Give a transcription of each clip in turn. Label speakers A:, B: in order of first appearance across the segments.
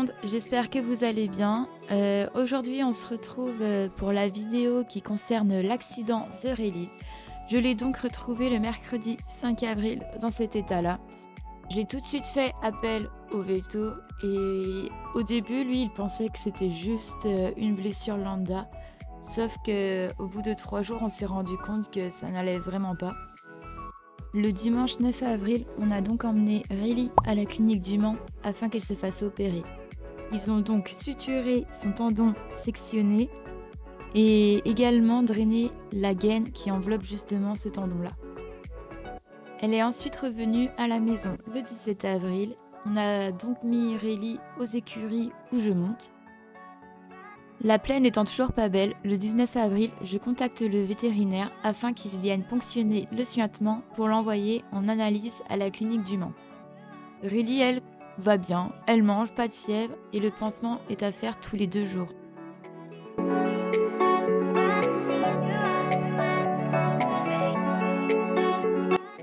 A: monde, j'espère que vous allez bien. Aujourd'hui, on se retrouve pour la vidéo qui concerne l'accident de Riley. Je l'ai donc retrouvé le mercredi 5 avril dans cet état-là. J'ai tout de suite fait appel au veto et au début, lui, il pensait que c'était juste une blessure lambda. Sauf que au bout de 3 jours, on s'est rendu compte que ça n'allait vraiment pas. Le dimanche 9 avril, on a donc emmené Riley à la clinique du Mans afin qu'elle se fasse opérer. Ils ont donc suturé son tendon sectionné et également drainé la gaine qui enveloppe justement ce tendon-là. Elle est ensuite revenue à la maison le 17 avril. On a donc mis Riley aux écuries où je monte. La plaie n'étant toujours pas belle, le 19 avril, je contacte le vétérinaire afin qu'il vienne ponctionner le suintement pour l'envoyer en analyse à la clinique du Mans. Riley, elle, va bien, elle mange, pas de fièvre et le pansement est à faire tous les 2 jours.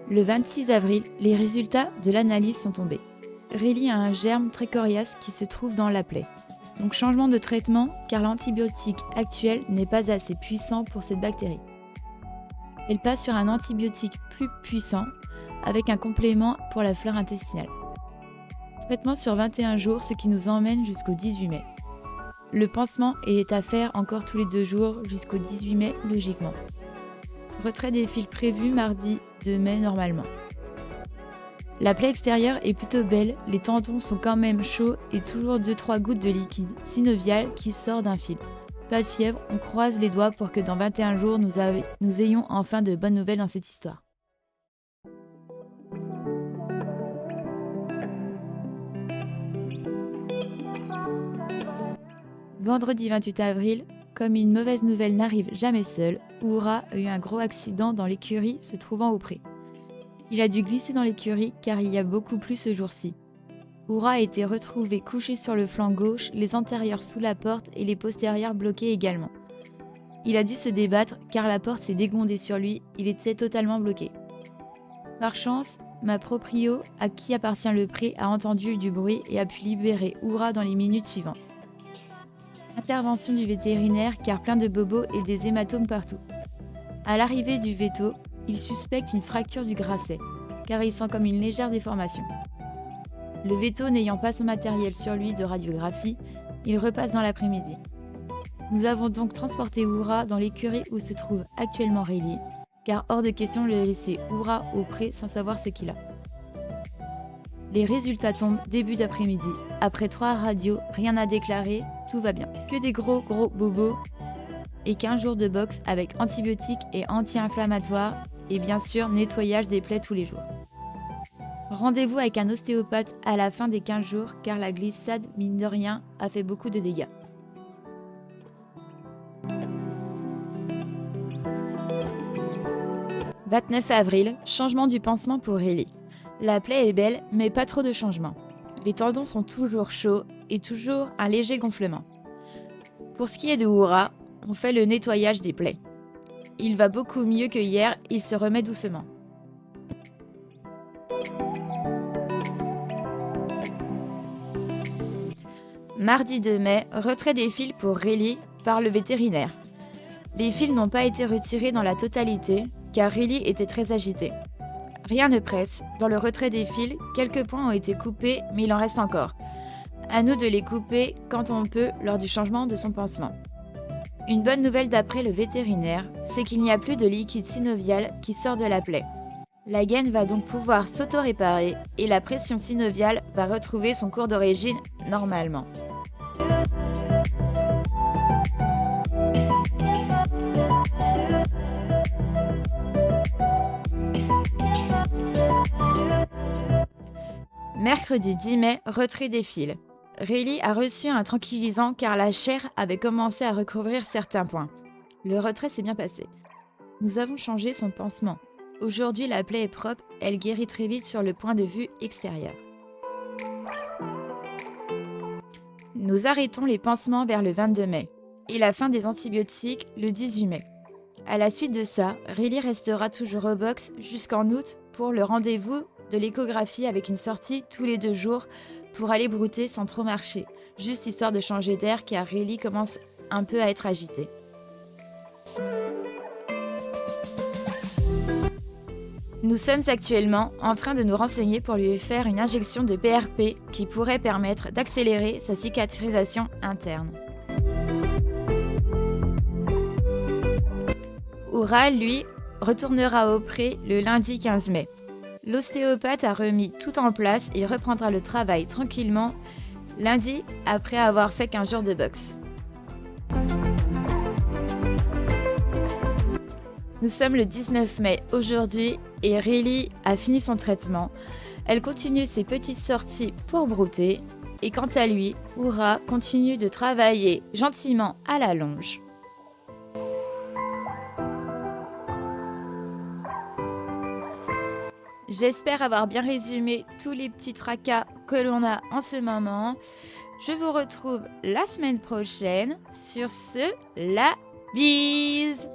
A: Le 26 avril, les résultats de l'analyse sont tombés. Riley a un germe très coriace qui se trouve dans la plaie. Donc changement de traitement car l'antibiotique actuel n'est pas assez puissant pour cette bactérie. Elle passe sur un antibiotique plus puissant avec un complément pour la flore intestinale. Traitement sur 21 jours, ce qui nous emmène jusqu'au 18 mai. Le pansement est à faire encore tous les 2 jours jusqu'au 18 mai logiquement. Retrait des fils prévu mardi 2 mai normalement. La plaie extérieure est plutôt belle, les tendons sont quand même chauds et toujours 2-3 gouttes de liquide synovial qui sort d'un fil. Pas de fièvre, on croise les doigts pour que dans 21 jours nous ayons enfin de bonnes nouvelles dans cette histoire. Vendredi 28 avril, comme une mauvaise nouvelle n'arrive jamais seule, Oura a eu un gros accident dans l'écurie se trouvant au pré. Il a dû glisser dans l'écurie car il y a beaucoup plu ce jour-ci. Oura a été retrouvé couché sur le flanc gauche, les antérieurs sous la porte et les postérieurs bloqués également. Il a dû se débattre car la porte s'est dégondée sur lui, il était totalement bloqué. Par chance, ma proprio, à qui appartient le pré, a entendu du bruit et a pu libérer Oura dans les minutes suivantes. Intervention du vétérinaire car plein de bobos et des hématomes partout. À l'arrivée du veto, il suspecte une fracture du grasset, car il sent comme une légère déformation. Le veto n'ayant pas son matériel sur lui de radiographie, il repasse dans l'après-midi. Nous avons donc transporté Oura dans l'écurie où se trouve actuellement Riley, car hors de question de laisser Oura au pré sans savoir ce qu'il a. Les résultats tombent début d'après-midi. Après 3 radios, rien à déclarer, tout va bien. Que des gros bobos et 15 jours de boxe avec antibiotiques et anti-inflammatoires et bien sûr nettoyage des plaies tous les jours. Rendez-vous avec un ostéopathe à la fin des 15 jours car la glissade, mine de rien, a fait beaucoup de dégâts. « 29 avril, changement du pansement pour Riley. La plaie est belle, mais pas trop de changements. Les tendons sont toujours chauds et toujours un léger gonflement. Pour ce qui est de Oura, on fait le nettoyage des plaies. Il va beaucoup mieux que hier, il se remet doucement. Mardi 2 mai, retrait des fils pour Riley par le vétérinaire. Les fils n'ont pas été retirés dans la totalité, car Riley était très agité. Rien ne presse, dans le retrait des fils, quelques points ont été coupés, mais il en reste encore. À nous de les couper quand on peut lors du changement de son pansement. Une bonne nouvelle d'après le vétérinaire, c'est qu'il n'y a plus de liquide synovial qui sort de la plaie. La gaine va donc pouvoir s'auto-réparer et la pression synoviale va retrouver son cours d'origine normalement. Mercredi 10 mai, retrait des fils. Riley a reçu un tranquillisant car la chair avait commencé à recouvrir certains points. Le retrait s'est bien passé. Nous avons changé son pansement. Aujourd'hui, la plaie est propre, elle guérit très vite sur le point de vue extérieur. Nous arrêtons les pansements vers le 22 mai et la fin des antibiotiques le 18 mai. À la suite de ça, Riley restera toujours au box jusqu'en août pour le rendez-vous de l'échographie avec une sortie tous les 2 jours pour aller brouter sans trop marcher, juste histoire de changer d'air car Riley commence un peu à être agitée. Nous sommes actuellement en train de nous renseigner pour lui faire une injection de PRP qui pourrait permettre d'accélérer sa cicatrisation interne. Oura, lui, retournera au pré le lundi 15 mai. L'ostéopathe a remis tout en place et reprendra le travail tranquillement lundi après avoir fait 15 jours de boxe. Nous sommes le 19 mai aujourd'hui et Riley a fini son traitement. Elle continue ses petites sorties pour brouter et quant à lui, Oura continue de travailler gentiment à la longe. J'espère avoir bien résumé tous les petits tracas que l'on a en ce moment. Je vous retrouve la semaine prochaine. Sur ce, la bise!